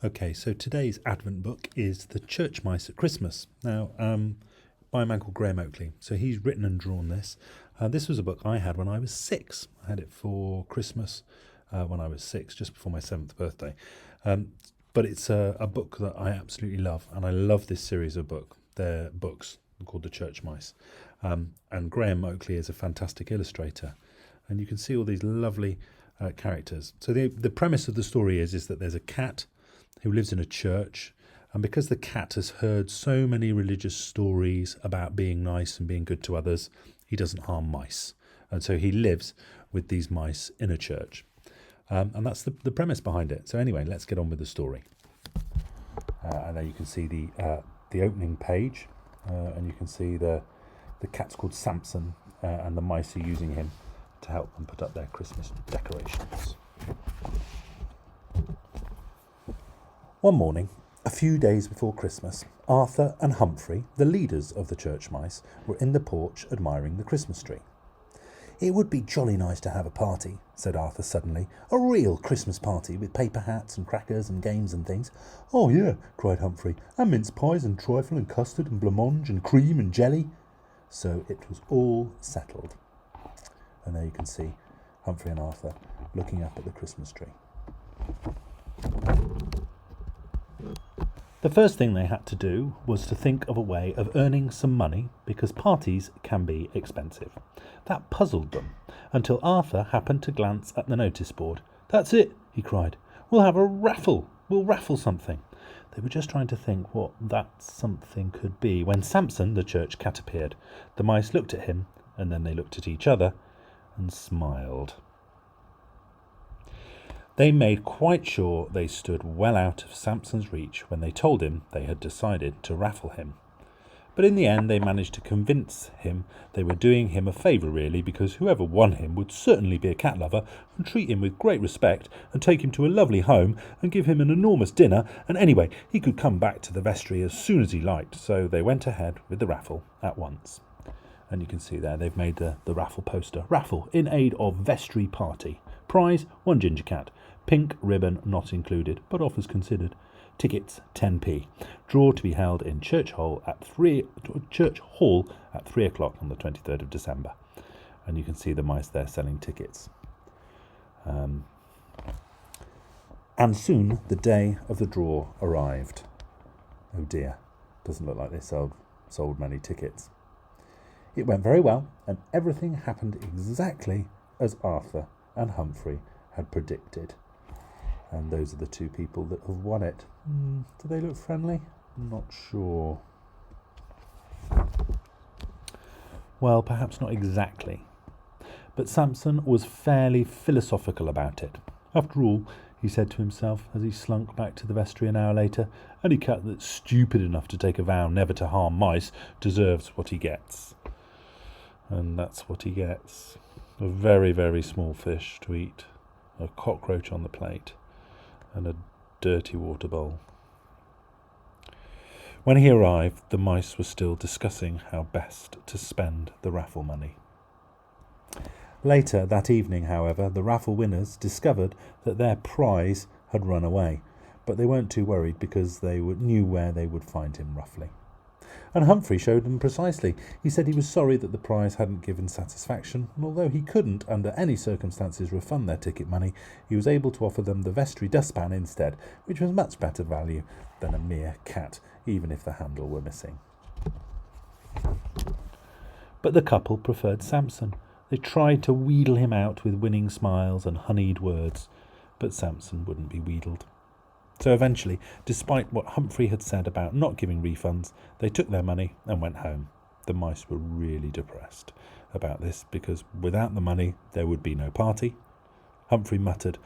Okay, so today's Advent book is The Church Mice at Christmas. Now, by a man called Graham Oakley. So he's written and drawn this. This was a book I had when I was 6. I had it for Christmas when I was 6, just before my 7th birthday. But it's a book that I absolutely love, and I love this series of They're books called The Church Mice. And Graham Oakley is a fantastic illustrator. And you can see all these lovely characters. So the premise of the story is that there's a cat who lives in a church, and because the cat has heard so many religious stories about being nice and being good to others, he doesn't harm mice. And so he lives with these mice in a church. And that's the premise behind it. So anyway, let's get on with the story. And there you can see the opening page, and you can see the cat's called Samson, and the mice are using him to help them put up their Christmas decorations. One morning, a few days before Christmas, Arthur and Humphrey, the leaders of the church mice, were in the porch admiring the Christmas tree. "It would be jolly nice to have a party," said Arthur suddenly. "A real Christmas party with paper hats and crackers and games and things." "Oh, yeah," cried Humphrey, "and mince pies and trifle and custard and blancmange and cream and jelly." So it was all settled. And there you can see Humphrey and Arthur looking up at the Christmas tree. The first thing they had to do was to think of a way of earning some money, because parties can be expensive. That puzzled them, until Arthur happened to glance at the notice board. "That's it," he cried. "We'll have a raffle. We'll raffle something." They were just trying to think what that something could be, when Samson, the church cat, appeared. The mice looked at him, and then they looked at each other and smiled. They made quite sure they stood well out of Samson's reach when they told him they had decided to raffle him. But in the end they managed to convince him they were doing him a favour really, because whoever won him would certainly be a cat lover and treat him with great respect and take him to a lovely home and give him an enormous dinner, and anyway he could come back to the vestry as soon as he liked. So they went ahead with the raffle at once. And you can see there they've made the raffle poster. Raffle in aid of vestry party. Prize, 1 ginger cat. Pink ribbon not included, but offers considered. Tickets 10p. Draw to be held in Church Hall at 3 o'clock on the 23rd of December. And you can see the mice there selling tickets. And soon the day of the draw arrived. Oh dear, doesn't look like they sold many tickets. It went very well, and everything happened exactly as Arthur and Humphrey had predicted. And those are the two people that have won it. Do they look friendly? I'm not sure. Well, perhaps not exactly. But Samson was fairly philosophical about it. After all, he said to himself as he slunk back to the vestry an hour later, any cat that's stupid enough to take a vow never to harm mice deserves what he gets. And that's what he gets. A very, very small fish to eat, a cockroach on the plate, and a dirty water bowl. When he arrived, the mice were still discussing how best to spend the raffle money. Later that evening, however, the raffle winners discovered that their prize had run away, but they weren't too worried because they knew where they would find him roughly. And Humphrey showed them precisely. He said he was sorry that the prize hadn't given satisfaction, and although he couldn't, under any circumstances, refund their ticket money, he was able to offer them the vestry dustpan instead, which was much better value than a mere cat, even if the handle were missing. But the couple preferred Samson. They tried to wheedle him out with winning smiles and honeyed words, but Samson wouldn't be wheedled. So eventually, despite what Humphrey had said about not giving refunds, they took their money and went home. The mice were really depressed about this, because without the money there would be no party. Humphrey muttered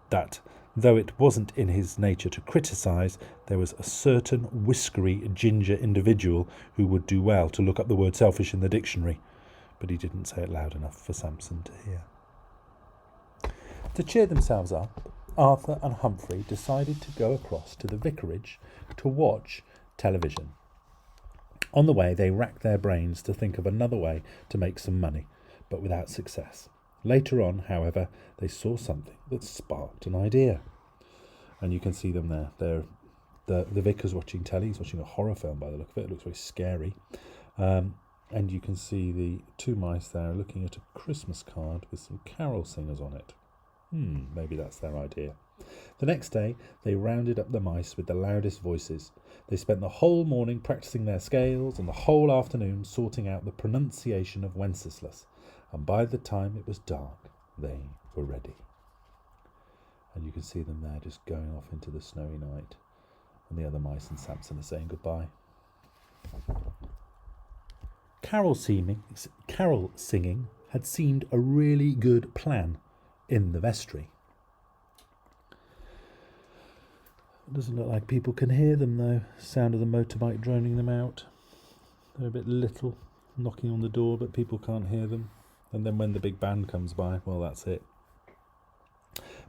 that, though it wasn't in his nature to criticise, there was a certain whiskery ginger individual who would do well to look up the word selfish in the dictionary, but he didn't say it loud enough for Samson to hear. To cheer themselves up, Arthur and Humphrey decided to go across to the vicarage to watch television. On the way, they racked their brains to think of another way to make some money, but without success. Later on, however, they saw something that sparked an idea. And you can see them there. The vicar's watching telly. He's watching a horror film by the look of it. It looks very scary. And you can see the two mice there looking at a Christmas card with some carol singers on it. Maybe that's their idea. The next day, they rounded up the mice with the loudest voices. They spent the whole morning practicing their scales and the whole afternoon sorting out the pronunciation of Wenceslas. And by the time it was dark, they were ready. And you can see them there just going off into the snowy night. And the other mice and Samson are saying goodbye. Carol singing had seemed a really good plan in the vestry. It doesn't look like people can hear them though. Sound of the motorbike droning them out. They're a bit little, knocking on the door, but people can't hear them. And then when the big band comes by, well, that's it.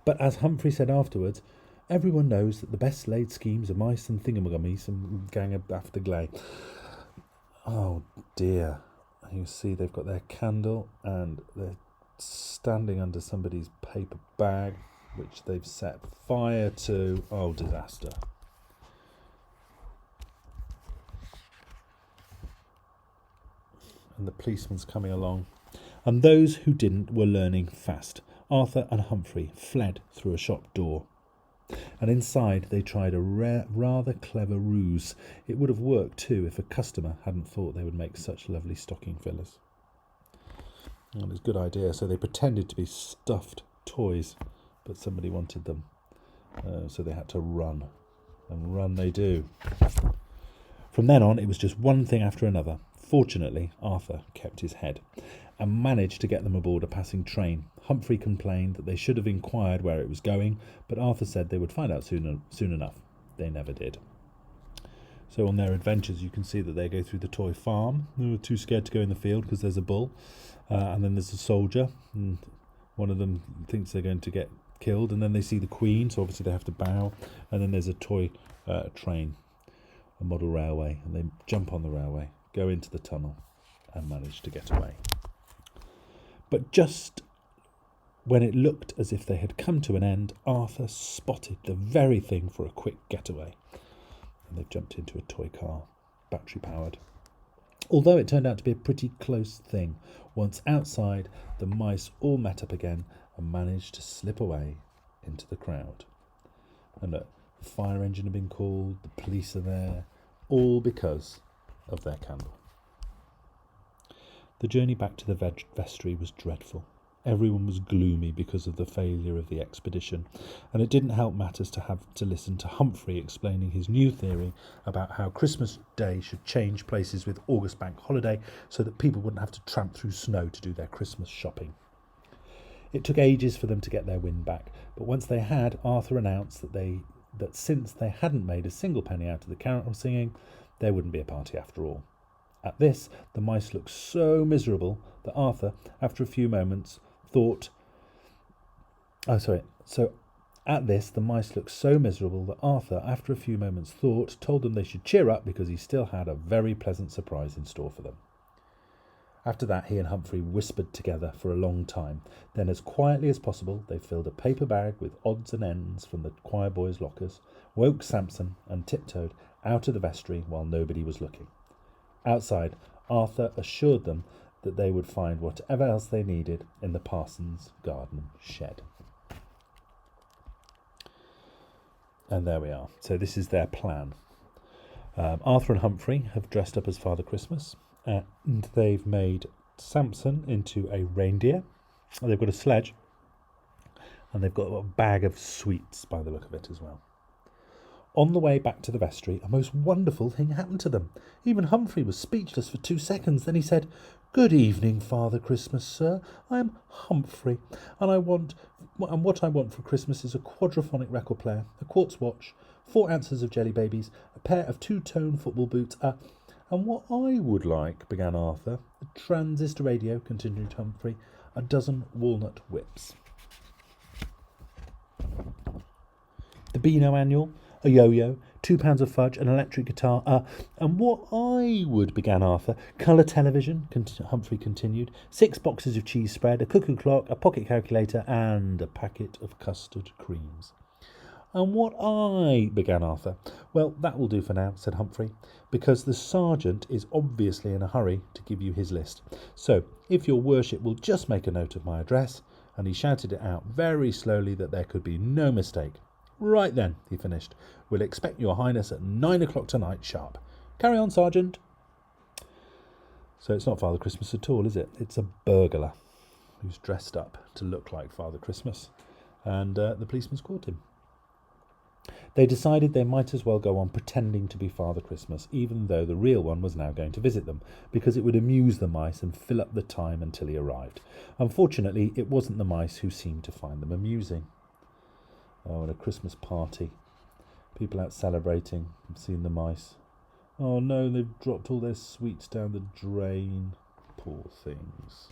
But as Humphrey said afterwards, everyone knows that the best laid schemes are mice and thingamagummies and gang of after glay. Oh dear. You see they've got their candle and they're standing under somebody's paper bag, which they've set fire to. Oh, disaster. And the policeman's coming along. And those who didn't were learning fast. Arthur and Humphrey fled through a shop door. And inside they tried a rather clever ruse. It would have worked too if a customer hadn't thought they would make such lovely stocking fillers. And it's a good idea. So they pretended to be stuffed toys, but somebody wanted them. So they had to run. And run they do. From then on, it was just one thing after another. Fortunately, Arthur kept his head and managed to get them aboard a passing train. Humphrey complained that they should have inquired where it was going, but Arthur said they would find out soon enough. They never did. So on their adventures, you can see that they go through the toy farm. They were too scared to go in the field because there's a bull. And then there's a soldier. And one of them thinks they're going to get killed. And then they see the Queen, so obviously they have to bow. And then there's a toy train, a model railway. And they jump on the railway, go into the tunnel, and manage to get away. But just when it looked as if they had come to an end, Arthur spotted the very thing for a quick getaway. And they jumped into a toy car, battery-powered. Although it turned out to be a pretty close thing, once outside, the mice all met up again and managed to slip away into the crowd. And look, the fire engine had been called, the police are there, all because of their candle. The journey back to the vestry was dreadful. Everyone was gloomy because of the failure of the expedition, and it didn't help matters to have to listen to Humphrey explaining his new theory about how Christmas Day should change places with August Bank Holiday so that people wouldn't have to tramp through snow to do their Christmas shopping. It took ages for them to get their wind back, but once they had, Arthur announced that since they hadn't made a single penny out of the carol singing, there wouldn't be a party after all. At this, the mice looked so miserable that Arthur, after a few moments, thought... told them they should cheer up because he still had a very pleasant surprise in store for them. After that, he and Humphrey whispered together for a long time. Then, as quietly as possible, they filled a paper bag with odds and ends from the choir boys' lockers, woke Samson, and tiptoed out of the vestry while nobody was looking. Outside, Arthur assured them that they would find whatever else they needed in the parson's garden shed. And there we are. So this is their plan. Arthur and Humphrey have dressed up as Father Christmas, and they've made Samson into a reindeer. They've got a sledge, and they've got a bag of sweets by the look of it as well. On the way back to the vestry, a most wonderful thing happened to them. Even Humphrey was speechless for 2 seconds. Then he said, "Good evening, Father Christmas, sir. I am Humphrey, and what I want for Christmas is a quadraphonic record player, a quartz watch, 4 ounces of jelly babies, a pair of 2-tone football boots, and what I would like," began Arthur. "A transistor radio," continued Humphrey, "a dozen walnut whips." The Beano Annual, a yo-yo, 2 pounds of fudge, an electric guitar, and what I would, began Arthur. "Colour television," Humphrey continued, 6 boxes of cheese spread, a cuckoo clock, a pocket calculator, and a packet of custard creams. "And what began Arthur. "Well, that will do for now," said Humphrey, "because the sergeant is obviously in a hurry to give you his list. So, if your worship will just make a note of my address," and he shouted it out very slowly that there could be no mistake. "Right then," he finished, "we'll expect your highness at 9 o'clock tonight sharp. Carry on, sergeant." So it's not Father Christmas at all, is it? It's a burglar who's dressed up to look like Father Christmas, and the policeman's caught him. They decided they might as well go on pretending to be Father Christmas, even though the real one was now going to visit them, because it would amuse the mice and fill up the time until he arrived. Unfortunately, it wasn't the mice who seemed to find them amusing. Oh, at a Christmas party. People out celebrating, seeing the mice. Oh no, they've dropped all their sweets down the drain. Poor things.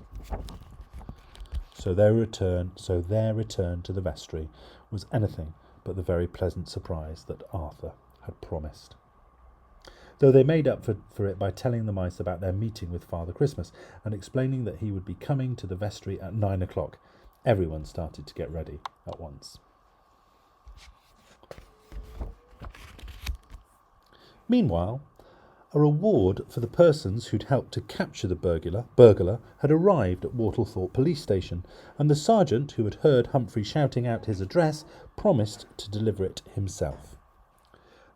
So their return to the vestry was anything but the very pleasant surprise that Arthur had promised. Though they made up for it by telling the mice about their meeting with Father Christmas and explaining that he would be coming to the vestry at 9 o'clock, everyone started to get ready at once. Meanwhile, a reward for the persons who'd helped to capture the burglar had arrived at Wortlethorpe police station, and the sergeant, who had heard Humphrey shouting out his address, promised to deliver it himself.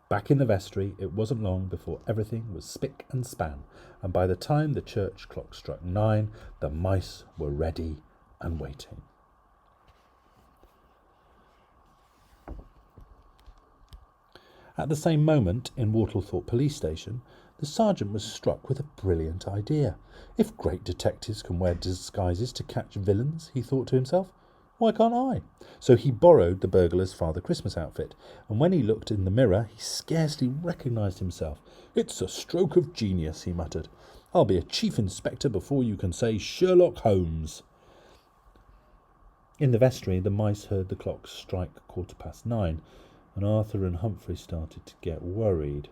Back in the vestry, it wasn't long before everything was spick and span, and by the time the church clock struck 9, the mice were ready and waiting. At the same moment, in Wortlethorpe police station, the sergeant was struck with a brilliant idea. If great detectives can wear disguises to catch villains, he thought to himself, why can't I? So he borrowed the burglar's Father Christmas outfit, and when he looked in the mirror, he scarcely recognised himself. It's a stroke of genius, he muttered. I'll be a chief inspector before you can say Sherlock Holmes. In the vestry, the mice heard the clock strike 9:15, and Arthur and Humphrey started to get worried.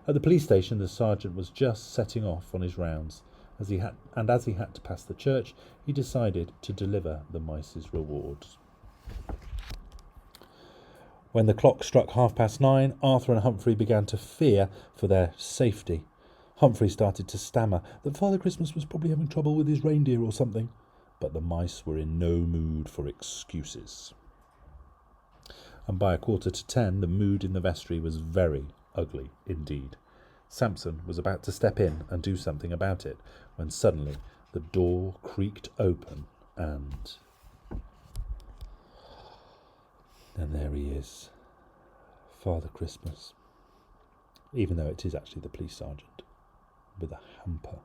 At the police station, the sergeant was just setting off on his rounds. As he had to pass the church, he decided to deliver the mice's rewards. When the clock struck 9:30, Arthur and Humphrey began to fear for their safety. Humphrey started to stammer that Father Christmas was probably having trouble with his reindeer or something, but the mice were in no mood for excuses. And by 9:45, the mood in the vestry was very ugly indeed. Samson was about to step in and do something about it when suddenly the door creaked open and there he is, Father Christmas, even though it is actually the police sergeant, with a hamper.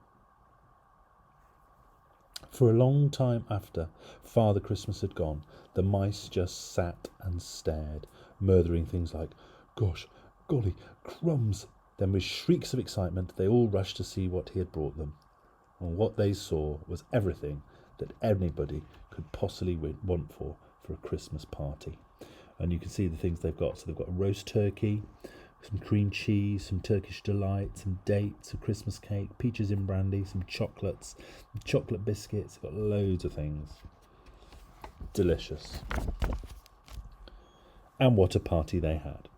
For a long time after Father Christmas had gone, the mice just sat and stared, murmuring things like, gosh, golly, crumbs. Then with shrieks of excitement, they all rushed to see what he had brought them. And what they saw was everything that anybody could possibly want for a Christmas party. And you can see the things they've got. So they've got a roast turkey, some cream cheese, some Turkish delight, some dates, a Christmas cake, peaches in brandy, some chocolates, chocolate biscuits. They've got loads of things. Delicious. And what a party they had.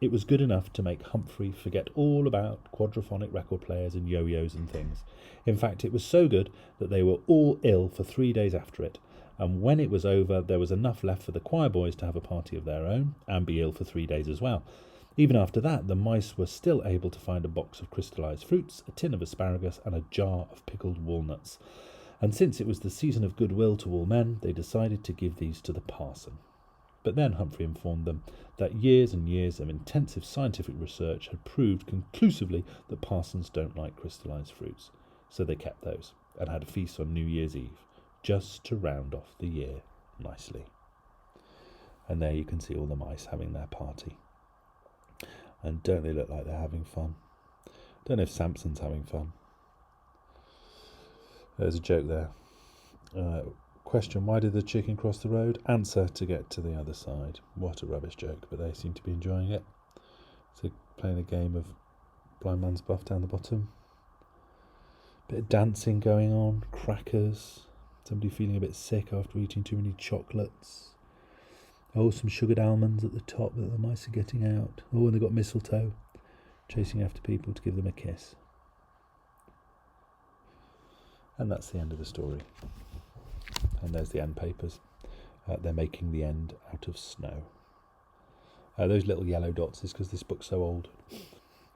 It was good enough to make Humphrey forget all about quadraphonic record players and yo-yos and things. In fact, it was so good that they were all ill for 3 days after it, and when it was over, there was enough left for the choir boys to have a party of their own and be ill for 3 days as well. Even after that, the mice were still able to find a box of crystallised fruits, a tin of asparagus, and a jar of pickled walnuts. And since it was the season of goodwill to all men, they decided to give these to the parson. But then Humphrey informed them that years and years of intensive scientific research had proved conclusively that parsons don't like crystallised fruits. So they kept those and had a feast on New Year's Eve, just to round off the year nicely. And there you can see all the mice having their party. And don't they look like they're having fun? Don't know if Samson's having fun. There's a joke there. Question, why did the chicken cross the road? Answer, to get to the other side. What a rubbish joke, but they seem to be enjoying it. So playing a game of blind man's buff down the bottom. Bit of dancing going on, crackers. Somebody feeling a bit sick after eating too many chocolates. Oh, some sugared almonds at the top that the mice are getting out. Oh, and they've got mistletoe, chasing after people to give them a kiss. And that's the end of the story. And there's the end papers. They're making the end out of snow. Those little yellow dots is because this book's so old.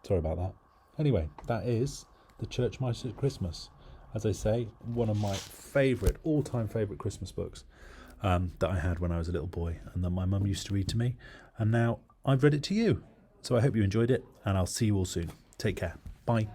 Sorry about that. Anyway, that is The Church Mice at Christmas. As I say, one of my all-time favourite Christmas books that I had when I was a little boy and that my mum used to read to me. And now I've read it to you. So I hope you enjoyed it, and I'll see you all soon. Take care. Bye.